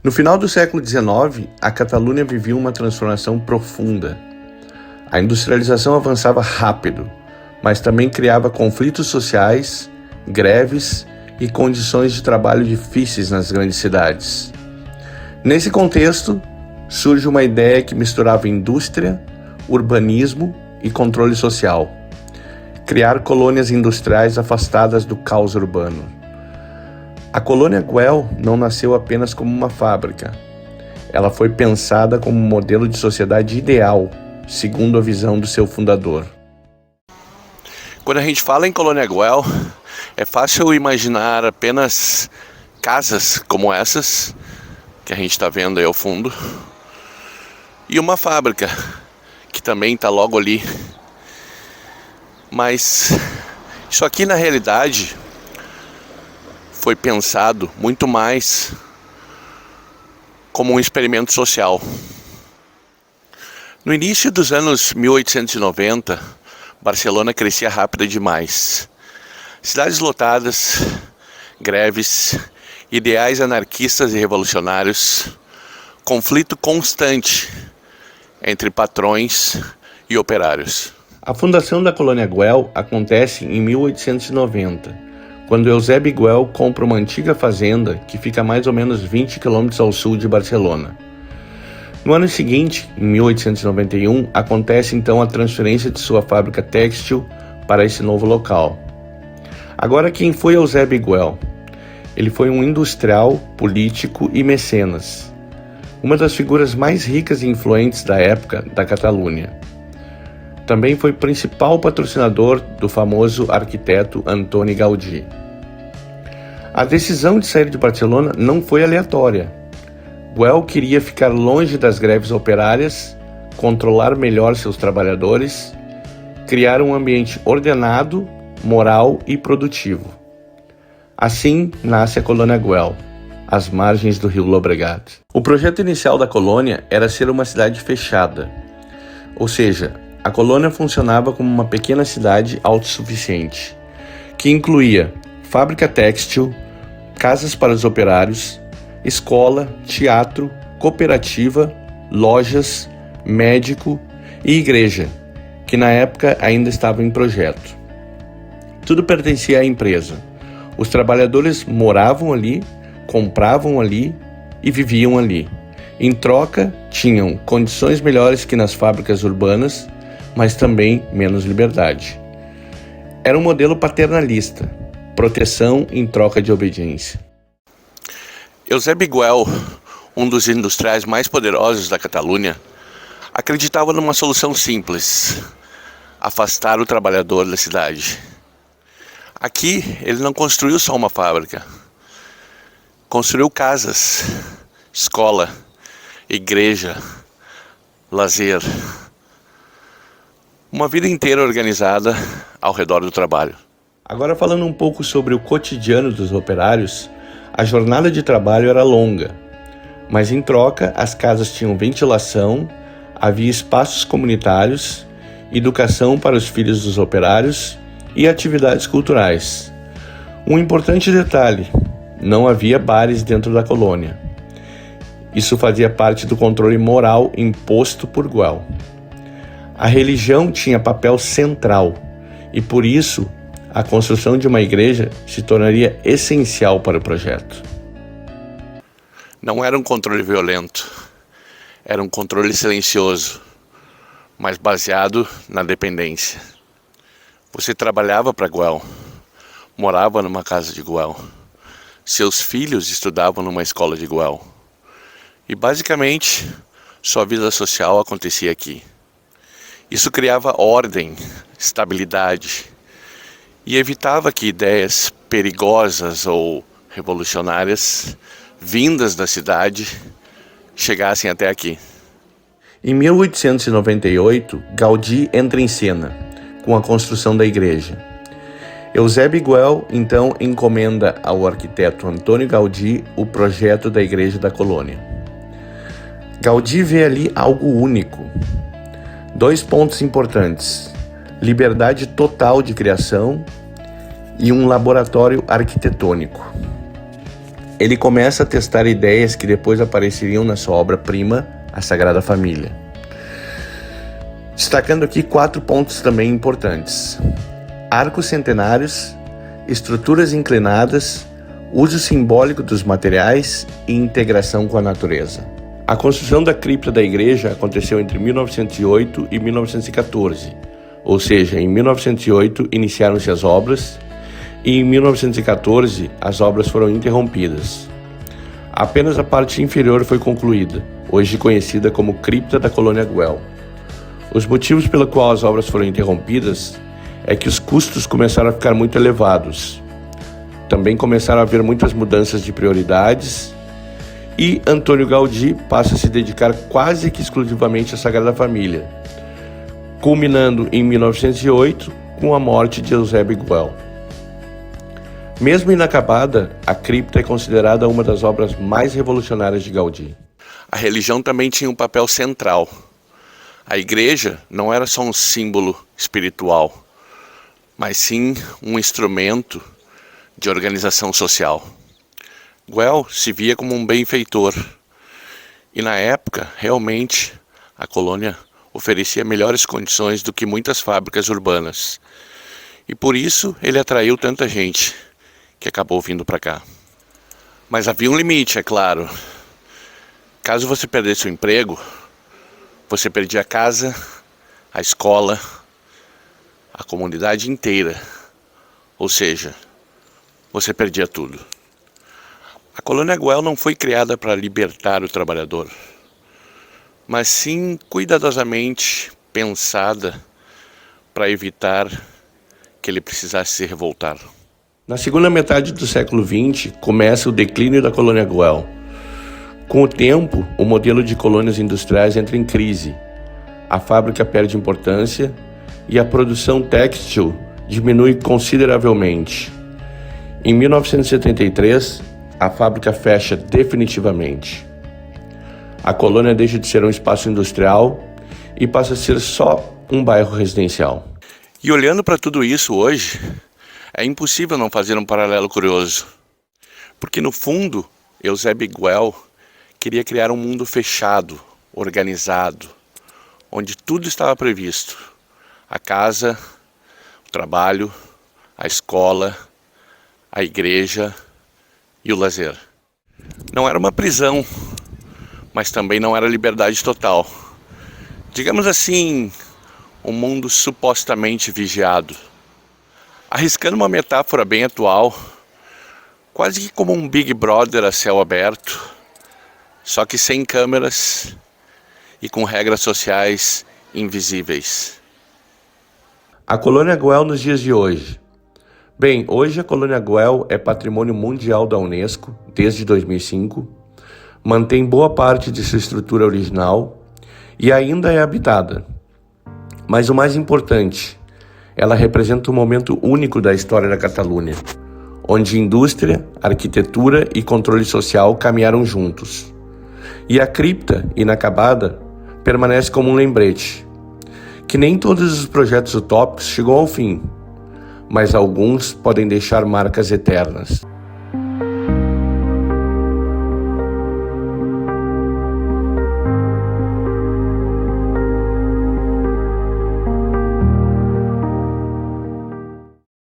No final do século XIX, a Catalunha vivia uma transformação profunda. A industrialização avançava rápido, mas também criava conflitos sociais, greves e condições de trabalho difíceis nas grandes cidades. Nesse contexto, surge uma ideia que misturava indústria, urbanismo e controle social. Criar colônias industriais afastadas do caos urbano. A colônia Güell não nasceu apenas como uma fábrica. Ela foi pensada como um modelo de sociedade ideal, segundo a visão do seu fundador. Quando a gente fala em colônia Güell, é fácil imaginar apenas casas como essas, que a gente está vendo aí ao fundo, e uma fábrica, que também está logo ali. Mas isso aqui na realidade foi pensado muito mais como um experimento social. No início dos anos 1890, Barcelona crescia rápido demais. Cidades lotadas, greves, ideais anarquistas e revolucionários, conflito constante entre patrões e operários. A fundação da colônia Güell acontece em 1890, quando Eusèbe Güell compra uma antiga fazenda que fica a mais ou menos 20 km ao sul de Barcelona. No ano seguinte, em 1891, acontece então a transferência de sua fábrica têxtil para esse novo local. Agora, quem foi Eusèbe Güell? Ele foi um industrial, político e mecenas, uma das figuras mais ricas e influentes da época da Catalunha. Também foi principal patrocinador do famoso arquiteto Antoni Gaudí. A decisão de sair de Barcelona não foi aleatória. Güell queria ficar longe das greves operárias, controlar melhor seus trabalhadores, criar um ambiente ordenado, moral e produtivo. Assim nasce a colônia Güell, às margens do rio Llobregat. O projeto inicial da colônia era ser uma cidade fechada, ou seja, a colônia funcionava como uma pequena cidade autossuficiente, que incluía fábrica têxtil, casas para os operários, escola, teatro, cooperativa, lojas, médico e igreja, que na época ainda estava em projeto. Tudo pertencia à empresa. Os trabalhadores moravam ali, compravam ali e viviam ali. Em troca, tinham condições melhores que nas fábricas urbanas, mas também menos liberdade. Era um modelo paternalista, proteção em troca de obediência. Eusèbe Güell, um dos industriais mais poderosos da Catalunha, acreditava numa solução simples: afastar o trabalhador da cidade. Aqui, ele não construiu só uma fábrica, construiu casas, escola, igreja, lazer. Uma vida inteira organizada ao redor do trabalho. Agora, falando um pouco sobre o cotidiano dos operários, a jornada de trabalho era longa, mas em troca as casas tinham ventilação, havia espaços comunitários, educação para os filhos dos operários e atividades culturais. Um importante detalhe: não havia bares dentro da colônia. Isso fazia parte do controle moral imposto por Güell. A religião tinha papel central e, por isso, a construção de uma igreja se tornaria essencial para o projeto. Não era um controle violento, era um controle silencioso, mas baseado na dependência. Você trabalhava para Güell, morava numa casa de Güell, seus filhos estudavam numa escola de Güell e, basicamente, sua vida social acontecia aqui. Isso criava ordem, estabilidade e evitava que ideias perigosas ou revolucionárias vindas da cidade chegassem até aqui. Em 1898, Gaudí entra em cena com a construção da igreja. Eusèbe Güell então encomenda ao arquiteto Antoni Gaudí o projeto da igreja da colônia. Gaudí vê ali algo único. 2 pontos importantes: liberdade total de criação e um laboratório arquitetônico. ele começa a testar ideias que depois apareceriam na sua obra-prima, A Sagrada Família. Destacando aqui 4 pontos também importantes: arcos centenários, estruturas inclinadas, uso simbólico dos materiais e integração com a natureza. A construção da cripta da igreja aconteceu entre 1908 e 1914, ou seja, em 1908 iniciaram-se as obras e em 1914 as obras foram interrompidas. Apenas a parte inferior foi concluída, hoje conhecida como Cripta da Colônia Güell. Os motivos pelo qual as obras foram interrompidas é que os custos começaram a ficar muito elevados. Também começaram a haver muitas mudanças de prioridades e Antônio Gaudí passa a se dedicar quase que exclusivamente à Sagrada Família, culminando em 1908 com a morte de Eusébio Güell. Mesmo inacabada, a cripta é considerada uma das obras mais revolucionárias de Gaudí. A religião também tinha um papel central. A igreja não era só um símbolo espiritual, mas sim um instrumento de organização social. Güell se via como um benfeitor e na época realmente a colônia oferecia melhores condições do que muitas fábricas urbanas e por isso ele atraiu tanta gente que acabou vindo para cá. Mas havia um limite, é claro. Caso você perdesse o emprego, você perdia a casa, a escola, a comunidade inteira, ou seja, você perdia tudo. A colônia Güell não foi criada para libertar o trabalhador, mas sim cuidadosamente pensada para evitar que ele precisasse se revoltar. Na segunda metade do século XX, começa o declínio da colônia Güell. Com o tempo, o modelo de colônias industriais entra em crise. A fábrica perde importância e a produção têxtil diminui consideravelmente. Em 1973, a fábrica fecha definitivamente. A colônia deixa de ser um espaço industrial e passa a ser só um bairro residencial. E olhando para tudo isso hoje, é impossível não fazer um paralelo curioso. Porque no fundo, Eusébio Güell queria criar um mundo fechado, organizado, onde tudo estava previsto. A casa, o trabalho, a escola, a igreja e o lazer. Não era uma prisão, mas também não era liberdade total. Digamos assim, um mundo supostamente vigiado. Arriscando uma metáfora bem atual, quase que como um Big Brother a céu aberto, só que sem câmeras e com regras sociais invisíveis. A colônia Güell nos dias de hoje. Bem, hoje a colônia Güell é patrimônio mundial da Unesco desde 2005, mantém boa parte de sua estrutura original e ainda é habitada. Mas o mais importante, ela representa um momento único da história da Catalunha, onde indústria, arquitetura e controle social caminharam juntos. E a cripta, inacabada, permanece como um lembrete, que nem todos os projetos utópicos chegam ao fim, mas alguns podem deixar marcas eternas.